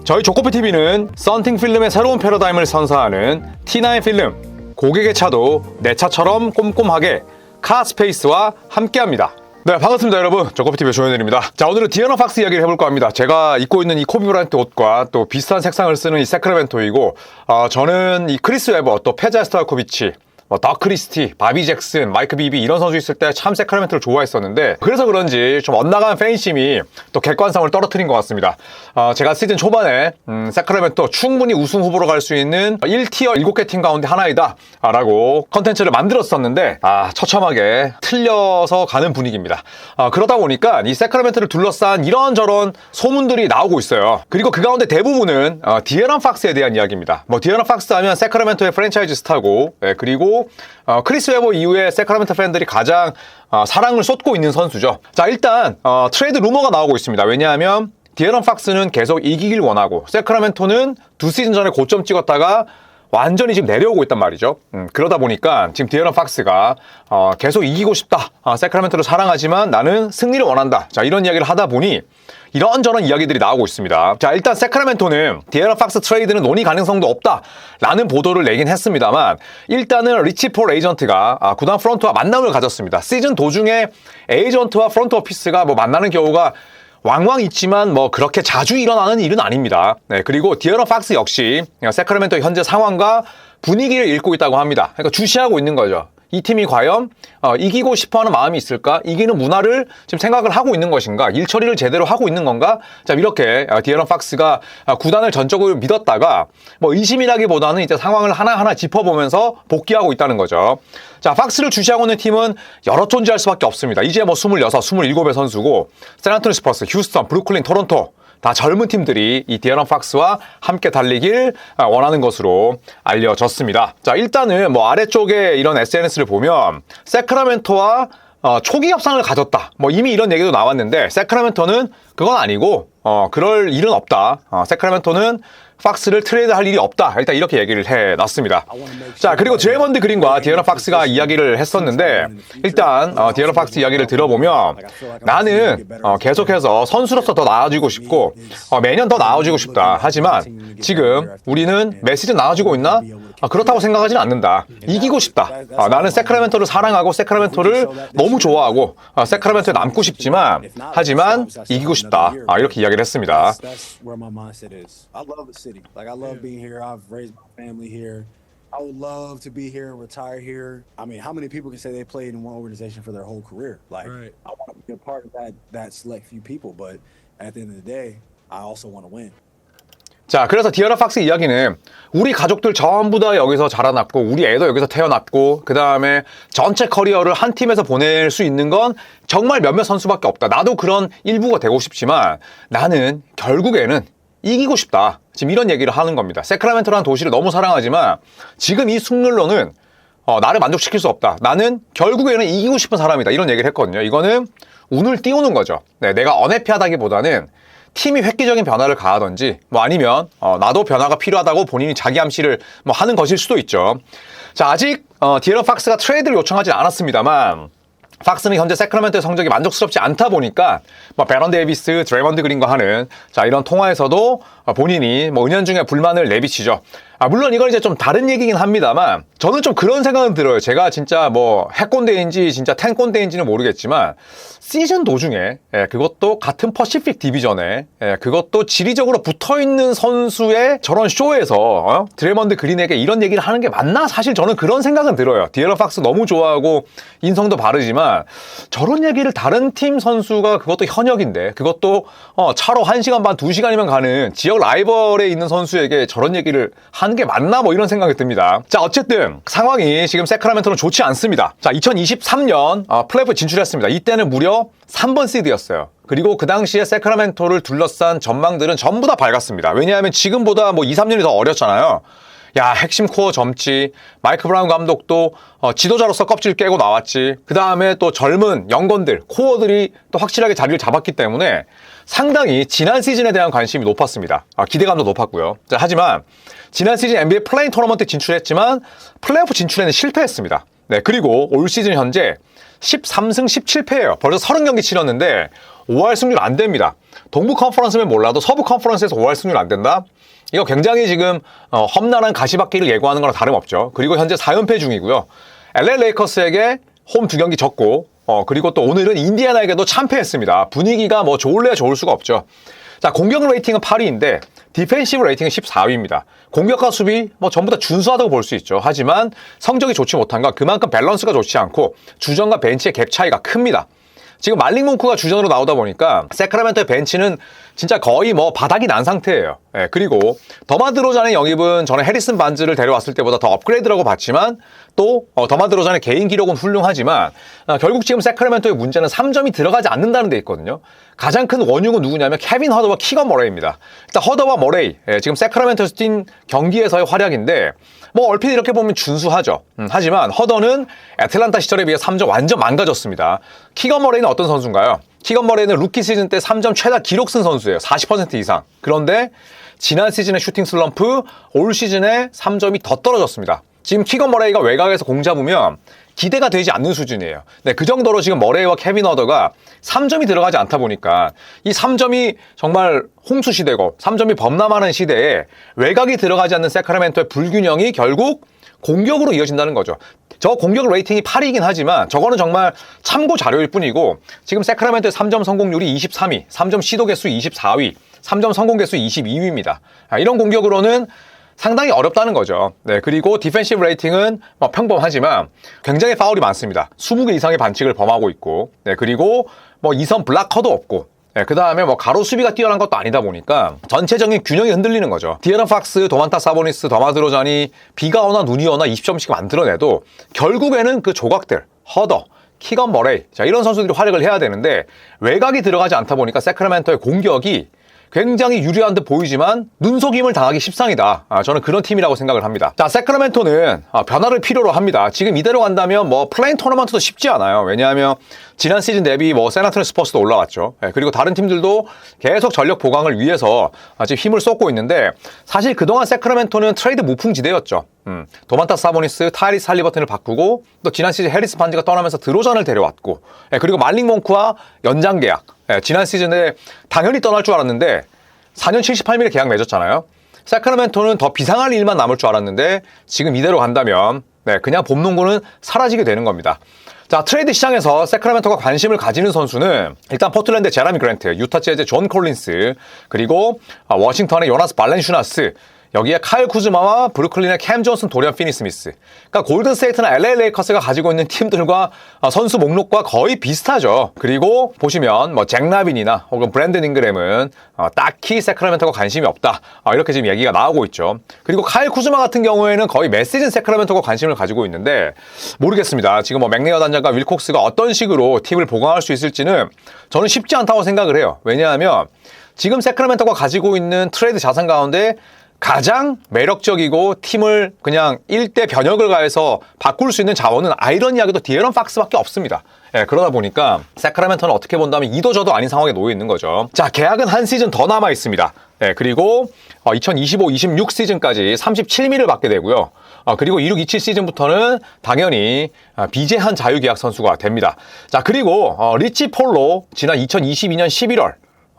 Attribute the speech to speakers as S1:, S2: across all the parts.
S1: 저희 조코피TV는 썬팅 필름의 새로운 패러다임을 선사하는 T9 필름, 고객의 차도 내 차처럼 꼼꼼하게 카스페이스와 함께합니다. 네, 반갑습니다 여러분. 조코피TV의 조현일입니다. 자, 오늘은 디아나 팍스 이야기를 해볼까 합니다. 제가 입고 있는 이 코비 브라이언트 옷과 또 비슷한 색상을 쓰는 이 세크라멘토이고, 저는 이 크리스 웨버, 또 페자 스토야코비치, 더 크리스티, 바비 잭슨, 마이크 비비 이런 선수 있을 때 참 세크라멘토를 좋아했었는데, 그래서 그런지 좀 엇나간 팬심이 또 객관성을 떨어뜨린 것 같습니다. 제가 시즌 초반에 세크라멘토 충분히 우승 후보로 갈 수 있는 1티어 7개 팀 가운데 하나이다 라고 컨텐츠를 만들었었는데, 처참하게 틀려서 가는 분위기입니다. 그러다 보니까 이 세크라멘토를 둘러싼 이런저런 소문들이 나오고 있어요. 그리고 그 가운데 대부분은 디에런 팍스에 대한 이야기입니다. 디에런 팍스 하면 세크라멘토의 프랜차이즈 스타고, 그리고 크리스 웨버 이후에 세크라멘토 팬들이 가장 사랑을 쏟고 있는 선수죠. 자, 일단 트레이드 루머가 나오고 있습니다. 왜냐하면 디에런 팍스는 계속 이기길 원하고, 세크라멘토는 2시즌 전에 고점 찍었다가 완전히 지금 내려오고 있단 말이죠. 그러다 보니까 지금 디에런 팍스가 계속 이기고 싶다. 세크라멘토를 사랑하지만 나는 승리를 원한다. 자, 이런 이야기를 하다 보니 이런저런 이야기들이 나오고 있습니다. 자, 일단 세크라멘토는 디에런 팍스 트레이드는 논의 가능성도 없다라는 보도를 내긴 했습니다만, 일단은 리치 폴 에이전트가 구단 프런트와 만남을 가졌습니다. 시즌 도중에 에이전트와 프런트 오피스가 만나는 경우가 왕왕 있지만 그렇게 자주 일어나는 일은 아닙니다. 네, 그리고 디에런 팍스 역시 세크라멘토의 현재 상황과 분위기를 읽고 있다고 합니다. 그러니까 주시하고 있는 거죠. 이 팀이 과연 이기고 싶어하는 마음이 있을까? 이기는 문화를 지금 생각을 하고 있는 것인가? 일 처리를 제대로 하고 있는 건가? 자, 이렇게 디에런 팍스가 구단을 전적으로 믿었다가 의심이라기보다는 이제 상황을 하나하나 짚어보면서 복귀하고 있다는 거죠. 자, 팍스를 주시하고 있는 팀은 여러 존재할 수밖에 없습니다. 이제 26, 27의 선수고, 샌안토니 스퍼스, 휴스턴, 브루클린, 토론토 다 젊은 팀들이 이 디에런 팍스와 함께 달리길 원하는 것으로 알려졌습니다. 자, 일단은 아래쪽에 이런 SNS를 보면 세크라멘토와 초기 협상을 가졌다. 이미 이런 얘기도 나왔는데, 세크라멘토는 그건 아니고 그럴 일은 없다. 세크라멘토는 팍스를 트레이드할 일이 없다. 일단 이렇게 얘기를 해놨습니다. 자, 그리고 드레이먼드 그린과 디에런 팍스가 이야기를 했었는데, 일단 디에런 팍스 이야기를 들어보면 나는 계속해서 선수로서 더 나아지고 싶고 매년 더 나아지고 싶다. 하지만 지금 우리는 매 시즌 나아지고 있나? 그렇다고 생각하지는 않는다. 이기고 싶다. 나는 세크라멘토를 사랑하고 세크라멘토를 너무 좋아하고 세크라멘토에 남고 싶지만, 하지만 이기고 싶다. 이렇게 이야기를 했습니다.
S2: Like, I love being here. I've raised my family here. I would love to be here, retire here. I mean, how many people can say they played in one organization for their whole career? Like, right. I want to be a part of that select few people, but at the end of the day, I also want to win.
S1: 자, 그래서 디에런 팍스 이야기는 우리 가족들 전부 다 여기서 자라났고, 우리 애도 여기서 태어났고, 그 다음에 전체 커리어를 한 팀에서 보낼 수 있는 건 정말 몇몇 선수밖에 없다. 나도 그런 일부가 되고 싶지만 나는 결국에는 이기고 싶다. 지금 이런 얘기를 하는 겁니다. 세크라멘토라는 도시를 너무 사랑하지만 지금 이 승률로는 나를 만족시킬 수 없다. 나는 결국에는 이기고 싶은 사람이다. 이런 얘기를 했거든요. 이거는 운을 띄우는 거죠. 네, 내가 언해피하다기보다는 팀이 획기적인 변화를 가하든지 아니면 나도 변화가 필요하다고 본인이 자기 암시를 하는 것일 수도 있죠. 자, 아직 디에런 팍스가 트레이드를 요청하지 않았습니다만, 팍스는 현재 세크라멘토의 성적이 만족스럽지 않다 보니까 베런 데이비스, 드레이먼드 그린과 하는 이런 통화에서도 본인이 은연중에 불만을 내비치죠. 물론 이건 이제 좀 다른 얘기긴 합니다만, 저는 좀 그런 생각은 들어요. 제가 진짜 해꼰대인지 진짜 텐꼰대인지는 모르겠지만, 시즌 도중에 그것도 같은 퍼시픽 디비전에 그것도 지리적으로 붙어있는 선수의 저런 쇼에서 드레이먼드 그린에게 이런 얘기를 하는 게 맞나? 사실 저는 그런 생각은 들어요. 디에런 팍스 너무 좋아하고 인성도 바르지만 저런 얘기를 다른 팀 선수가, 그것도 현역인데, 그것도 차로 1시간 반 2시간이면 가는 지역 라이벌에 있는 선수에게 저런 얘기를 하는 게 맞나? 이런 생각이 듭니다. 자, 어쨌든 상황이 지금 세크라멘토는 좋지 않습니다. 자, 2023년 플레이오프 진출했습니다. 이때는 무려 3번 시드였어요. 그리고 그 당시에 세크라멘토를 둘러싼 전망들은 전부 다 밝았습니다. 왜냐하면 지금보다 2, 3년이 더 어렸잖아요. 야, 핵심 코어 젊지. 마이크 브라운 감독도 지도자로서 껍질 깨고 나왔지. 그 다음에 또 젊은 영건들, 코어들이 또 확실하게 자리를 잡았기 때문에 상당히 지난 시즌에 대한 관심이 높았습니다. 기대감도 높았고요. 자, 하지만 지난 시즌 NBA 플레이-인 토너먼트 진출했지만 플레이오프 진출에는 실패했습니다. 네, 그리고 올 시즌 현재 13승 17패예요. 벌써 30경기 치렀는데 5할 승률 안 됩니다. 동부 컨퍼런스면 몰라도 서부 컨퍼런스에서 5할 승률 안 된다? 이거 굉장히 지금 험난한 가시밭길을 예고하는 거랑 다름없죠. 그리고 현재 4연패 중이고요. LA 레이커스에게 홈 2경기 졌고 그리고 또 오늘은 인디애나에게도 참패했습니다. 분위기가 뭐 좋을래야 좋을 수가 없죠. 자, 공격 레이팅은 8위인데 디펜시브 레이팅은 14위입니다. 공격과 수비 뭐 전부 다 준수하다고 볼 수 있죠. 하지만 성적이 좋지 못한 건 그만큼 밸런스가 좋지 않고 주전과 벤치의 갭 차이가 큽니다. 지금 말링 몽크가 주전으로 나오다 보니까 세크라멘토의 벤치는 진짜 거의 뭐 바닥이 난 상태예요. 예, 그리고 더마 드로잔의 영입은 저는 해리슨 반즈를 데려왔을 때보다 더 업그레이드라고 봤지만 또 더마 드로잔의 개인 기록은 훌륭하지만 결국 지금 세크라멘토의 문제는 3점이 들어가지 않는다는 데 있거든요. 가장 큰 원흉은 누구냐면 케빈 허더와 키건 머레이입니다. 일단 허더와 머레이 지금 세크라멘토에서 뛴 경기에서의 활약인데 뭐 얼핏 이렇게 보면 준수하죠. 하지만 허더는 애틀란타 시절에 비해 3점 완전 망가졌습니다. 키건 머레이는 어떤 선수인가요? 키건 머레이는 루키 시즌 때 3점 최다 기록 쓴 선수예요. 40% 이상. 그런데 지난 시즌의 슈팅 슬럼프, 올 시즌에 3점이 더 떨어졌습니다. 지금 키건 머레이가 외곽에서 공 잡으면 기대가 되지 않는 수준이에요. 네, 그 정도로 지금 머레이와 케빈 허더가 3점이 들어가지 않다 보니까 이 3점이 정말 홍수 시대고 3점이 범람하는 시대에 외곽이 들어가지 않는 세크라멘토의 불균형이 결국 공격으로 이어진다는 거죠. 저 공격 레이팅이 8위이긴 하지만 저거는 정말 참고 자료일 뿐이고 지금 세크라멘토의 3점 성공률이 23위, 3점 시도 개수 24위, 3점 성공 개수 22위입니다. 이런 공격으로는 상당히 어렵다는 거죠. 네, 그리고 디펜시브 레이팅은 뭐 평범하지만 굉장히 파울이 많습니다. 20개 이상의 반칙을 범하고 있고, 네, 그리고 뭐 2선 블락커도 없고, 네, 그 다음에 뭐 가로 수비가 뛰어난 것도 아니다 보니까 전체적인 균형이 흔들리는 거죠. 디에런 팍스, 도만타 사보니스, 더마 드로잔이 비가 오나 눈이 오나 20점씩 만들어내도 결국에는 그 조각들, 허더, 키건 머레이, 자, 이런 선수들이 활약을 해야 되는데 외곽이 들어가지 않다 보니까 세크라멘토의 공격이 굉장히 유리한 듯 보이지만 눈속임을 당하기 십상이다. 저는 그런 팀이라고 생각을 합니다. 자, 세크라멘토는 변화를 필요로 합니다. 지금 이대로 간다면 뭐 플레인 토너먼트도 쉽지 않아요. 왜냐하면 지난 시즌 대비 뭐 샌안토니 스퍼스도 올라왔죠. 그리고 다른 팀들도 계속 전력 보강을 위해서 지금 힘을 쏟고 있는데 사실 그동안 세크라멘토는 트레이드 무풍지대였죠. 도만타 사보니스, 타이리스 할리버튼을 바꾸고 또 지난 시즌 해리스 반지가 떠나면서 드로잔을 데려왔고 그리고 말링 몽크와 연장 계약. 지난 시즌에 당연히 떠날 줄 알았는데 4년 78밀에 계약 맺었잖아요. 세크라멘토는 더 비상할 일만 남을 줄 알았는데 지금 이대로 간다면 그냥 봄 농구는 사라지게 되는 겁니다. 자, 트레이드 시장에서 세크라멘토가 관심을 가지는 선수는 일단 포틀랜드의 제라미 그랜트, 유타 재즈의 존 콜린스, 그리고 워싱턴의 요나스 발렌슈나스, 여기에 카일 쿠즈마와 브루클린의 캠 존슨, 도리안 피니스미스. 그러니까 골든 스테이트나 LA 레이커스가 가지고 있는 팀들과 선수 목록과 거의 비슷하죠. 그리고 보시면 뭐 잭 라빈이나 혹은 브랜든 잉그램은 딱히 세크라멘토가 관심이 없다. 이렇게 지금 얘기가 나오고 있죠. 그리고 카일 쿠즈마 같은 경우에는 거의 매 시즌 세크라멘토가 관심을 가지고 있는데 모르겠습니다. 지금 뭐 맥네어 단장과 윌콕스가 어떤 식으로 팀을 보강할 수 있을지는 저는 쉽지 않다고 생각을 해요. 왜냐하면 지금 세크라멘토가 가지고 있는 트레이드 자산 가운데 가장 매력적이고 팀을 그냥 1대 변혁을 가해서 바꿀 수 있는 자원은 아이러니하게도 디에런 팍스밖에 없습니다. 그러다 보니까 세크라멘토는 어떻게 본다면 이도 저도 아닌 상황에 놓여 있는 거죠. 자, 계약은 한 시즌 더 남아 있습니다. 그리고 2025-26 시즌까지 37밀을 받게 되고요. 그리고 26-27 시즌부터는 당연히 비제한 자유계약 선수가 됩니다. 자, 그리고 리치 폴로 지난 2022년 11월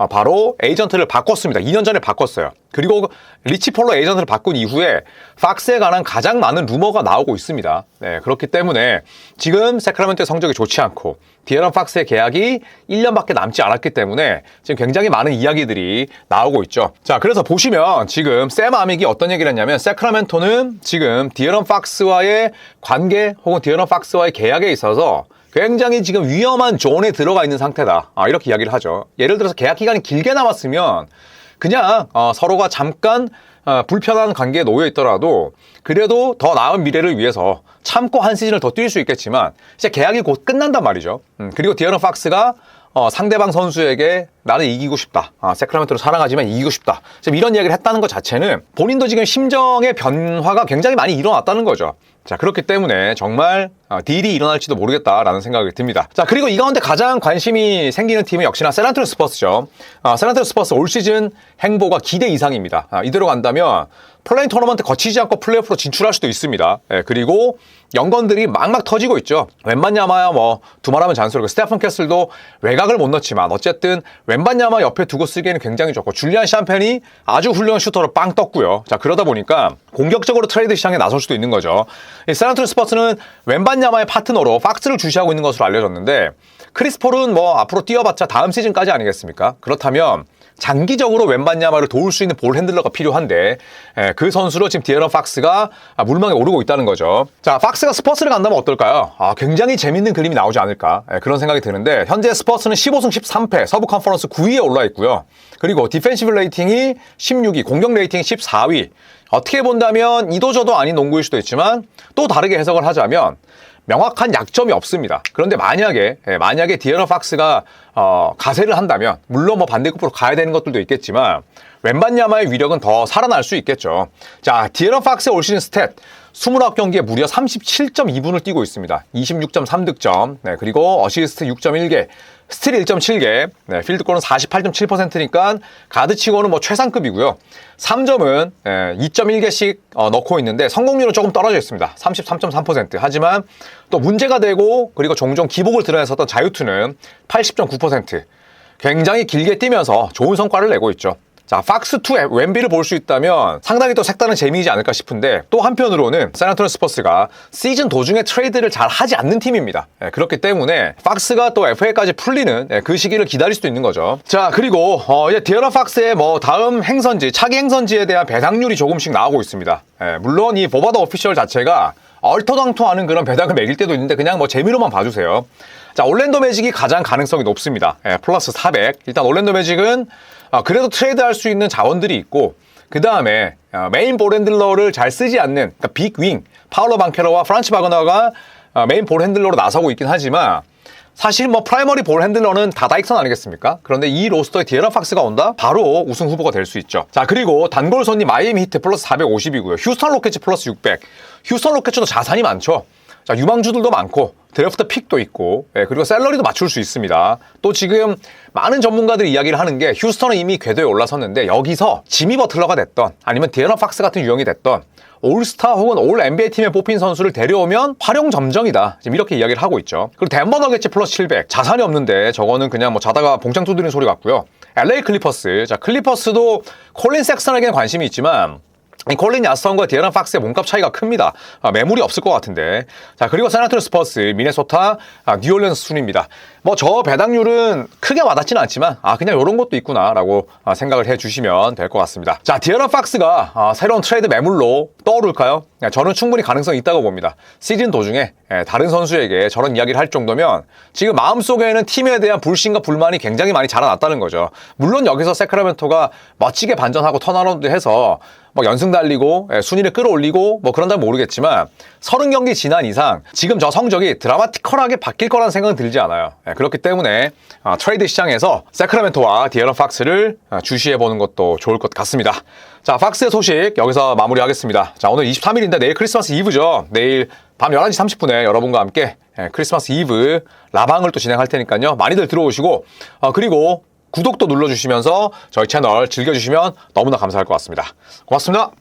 S1: 바로 에이전트를 바꿨습니다. 2년 전에 바꿨어요. 그리고 리치 폴로 에이전트를 바꾼 이후에 팍스에 관한 가장 많은 루머가 나오고 있습니다. 네, 그렇기 때문에 지금 세크라멘토의 성적이 좋지 않고 디에런 팍스의 계약이 1년밖에 남지 않았기 때문에 지금 굉장히 많은 이야기들이 나오고 있죠. 자, 그래서 보시면 지금 샘 아믹이 어떤 얘기를 했냐면 세크라멘토는 지금 디에런 팍스와의 관계 혹은 디에런 팍스와의 계약에 있어서 굉장히 지금 위험한 존에 들어가 있는 상태다. 이렇게 이야기를 하죠. 예를 들어서 계약 기간이 길게 남았으면 그냥 서로가 잠깐 불편한 관계에 놓여 있더라도 그래도 더 나은 미래를 위해서 참고 한 시즌을 더 뛸 수 있겠지만 이제 계약이 곧 끝난단 말이죠. 그리고 디에런 팍스가 상대방 선수에게 나는 이기고 싶다. 세크라멘토를 사랑하지만 이기고 싶다. 지금 이런 이야기를 했다는 것 자체는 본인도 지금 심정의 변화가 굉장히 많이 일어났다는 거죠. 자, 그렇기 때문에 정말 딜이 일어날지도 모르겠다라는 생각이 듭니다. 자, 그리고 이 가운데 가장 관심이 생기는 팀은 역시나 샌안토니오 스퍼스죠. 샌안토니오 스퍼스 올 시즌 행보가 기대 이상입니다. 이대로 간다면 플레인 토너먼트 거치지 않고 플레이오프로 진출할 수도 있습니다. 그리고 연건들이 막막 터지고 있죠. 웬반야마야 뭐 두말하면 잔소리고 스테픈 캐슬도 외곽을 못 넣지만 어쨌든 웬반야마 옆에 두고 쓰기에는 굉장히 좋고 줄리안 샴펜이 아주 훌륭한 슈터로 빵 떴고요. 자, 그러다 보니까 공격적으로 트레이드 시장에 나설 수도 있는 거죠. 샌안토니오 스퍼스는 웬반야마의 파트너로 팍스를 주시하고 있는 것으로 알려졌는데 크리스 폴은 뭐 앞으로 뛰어봤자 다음 시즌까지 아니겠습니까? 그렇다면 장기적으로 웬반야마를 도울 수 있는 볼 핸들러가 필요한데 그 선수로 지금 디에런 팍스가 물망에 오르고 있다는 거죠. 자, 팍스가 스퍼스를 간다면 어떨까요? 굉장히 재밌는 그림이 나오지 않을까 그런 생각이 드는데 현재 스퍼스는 15승 13패 서부 컨퍼런스 9위에 올라 있고요. 그리고 디펜시브 레이팅이 16위, 공격 레이팅이 14위. 어떻게 본다면 이도저도 아닌 농구일 수도 있지만 또 다르게 해석을 하자면 명확한 약점이 없습니다. 그런데 만약에 디에런 팍스가 가세를 한다면 물론 뭐 반대급부로 가야 되는 것들도 있겠지만 웬반야마의 위력은 더 살아날 수 있겠죠. 자, 디에런 팍스의 올 시즌 스탯 29경기에 무려 37.2분을 뛰고 있습니다. 26.3득점, 그리고 어시스트 6.1개, 스틸 1.7개, 필드골은 48.7%니까 가드치고는 뭐 최상급이고요. 3점은 2.1개씩 넣고 있는데 성공률은 조금 떨어져 있습니다. 33.3%. 하지만 또 문제가 되고 그리고 종종 기복을 드러냈었던 자유투는 80.9%. 굉장히 길게 뛰면서 좋은 성과를 내고 있죠. 자, 팍스2 웬비를 볼 수 있다면 상당히 또 색다른 재미이지 않을까 싶은데 또 한편으로는 샌안토니오 스퍼스가 시즌 도중에 트레이드를 잘 하지 않는 팀입니다. 그렇기 때문에 팍스가 또 FA까지 풀리는 그 시기를 기다릴 수도 있는 거죠. 자, 그리고 이제 디에런 팍스의 뭐 다음 행선지, 차기 행선지에 대한 배당률이 조금씩 나오고 있습니다. 물론 이 보바더 오피셜 자체가 얼토당토하는 그런 배당을 매길 때도 있는데 그냥 뭐 재미로만 봐주세요. 자, 올랜도 매직이 가장 가능성이 높습니다. 플러스 400. 일단 올랜도 매직은 그래도 트레이드할 수 있는 자원들이 있고 그 다음에 메인 볼 핸들러를 잘 쓰지 않는 그러니까 빅 윙, 파울로 방케로와 프란츠 바그너가 메인 볼 핸들러로 나서고 있긴 하지만 사실 뭐 프라이머리 볼 핸들러는 다다익선 아니겠습니까? 그런데 이 로스터에 디에런 팍스가 온다? 바로 우승 후보가 될 수 있죠. 자, 그리고 단골 손님 마이애미 히트 플러스 450이고요. 휴스턴 로켓츠 플러스 600. 휴스턴 로켓츠도 자산이 많죠. 자, 유망주들도 많고 드래프트 픽도 있고 그리고 샐러리도 맞출 수 있습니다. 또 지금 많은 전문가들이 이야기를 하는 게 휴스턴은 이미 궤도에 올라섰는데 여기서 지미 버틀러가 됐던 아니면 디에런 팍스 같은 유형이 됐던 올스타 혹은 올 NBA 팀에 뽑힌 선수를 데려오면 활용 점정이다. 지금 이렇게 이야기를 하고 있죠. 그리고 덴버 너겟츠 플러스 700. 자산이 없는데 저거는 그냥 뭐 자다가 봉창 두드리는 소리 같고요. LA 클리퍼스. 자, 클리퍼스도 콜린 섹슨에게는 관심이 있지만 이 콜린 야스턴과 디에런 팍스의 몸값 차이가 큽니다. 매물이 없을 것 같은데. 자, 그리고 샌안토니오 스퍼스, 미네소타, 뉴올리언스 순입니다. 뭐 저 배당률은 크게 와닿지는 않지만 그냥 이런 것도 있구나라고 생각을 해주시면 될 것 같습니다. 자, 디에런 팍스가 새로운 트레이드 매물로 떠오를까요? 저는 충분히 가능성이 있다고 봅니다. 시즌 도중에 다른 선수에게 저런 이야기를 할 정도면 지금 마음속에는 팀에 대한 불신과 불만이 굉장히 많이 자라났다는 거죠. 물론 여기서 세크라멘토가 멋지게 반전하고 턴어라운드 해서 뭐 연승 달리고 순위를 끌어올리고 뭐 그런다면 모르겠지만 30경기 지난 이상 지금 저 성적이 드라마티컬하게 바뀔 거라는 생각은 들지 않아요. 그렇기 때문에 트레이드 시장에서 세크라멘토와 디에런 팍스를 주시해보는 것도 좋을 것 같습니다. 자, 팍스의 소식 여기서 마무리하겠습니다. 자, 오늘 23일인데 내일 크리스마스 이브죠. 내일 밤 11시 30분에 여러분과 함께 크리스마스 이브 라방을 또 진행할 테니까요. 많이들 들어오시고 그리고 구독도 눌러주시면서 저희 채널 즐겨주시면 너무나 감사할 것 같습니다. 고맙습니다.